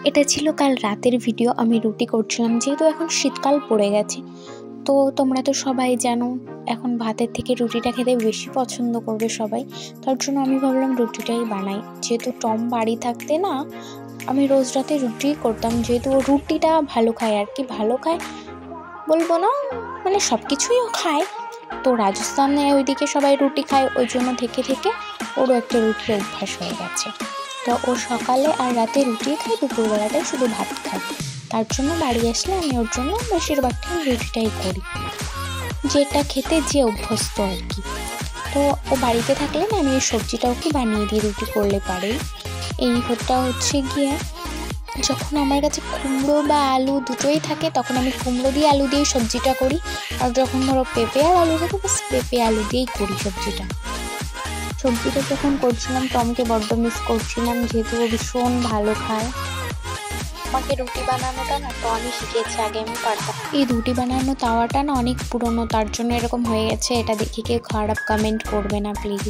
এটা ছিল কাল রাতের ভিডিও। আমি রুটি করছিলাম, যেহেতু এখন শীতকাল পড়ে গেছে। তো তোমরা তো সবাই জানো এখন ভাতের থেকে রুটিটা খেতে বেশি পছন্দ করবে সবাই। তার জন্য আমি ভাবলাম রুটিটাই বানাই। যেহেতু টম বাড়ি থাকতে না আমি রোজ রাতে রুটিই করতাম, যেহেতু ও রুটিটা ভালো খায় আর কি। ভালো খায় বলবো না, মানে সব কিছুই ও খায়। তো রাজস্থানে ওইদিকে সবাই রুটি খায়, ওই জন্য থেকে থেকে ওরও একটা রুটির অভ্যাস হয়ে গেছে। তো ও সকালে আর রাতে রুটি খায়, দুপুরবেলাটায় শুধু ভাত খায়। তার জন্য বাড়ি আসলে আমি ওর জন্য বেশিরভাগ টাইম রুটিটাই করি, যেটা খেতে যে অভ্যস্ত আর কি। তো ও বাড়িতে থাকলে না আমি এই সবজিটাও কি বানিয়ে দিই রুটি করলে পারে। এই হচ্ছে গিয়ে যখন আমার কাছে কুমড়ো বা আলু দুটোই থাকে তখন আমি কুমড়ো দিয়ে আলু দিয়েই সবজিটা করি। আর যখন ধরো পেঁপে আর আলু থাকে বাস পেঁপে আলু দিয়েই করি সবজিটা। যখন করছিলাম টমকে বড্ড মিস করছিলাম, যেহেতু ও ভীষণ ভালো খায়। আমাকে রুটি বানানোটা না তো আমি শিখেছি, আগে আমি পারতাম। এই রুটি বানানো তাওয়াটা না অনেক পুরনো, তার জন্য এরকম হয়ে গেছে। এটা দেখে কেউ খারাপ কমেন্ট করবে না প্লিজ।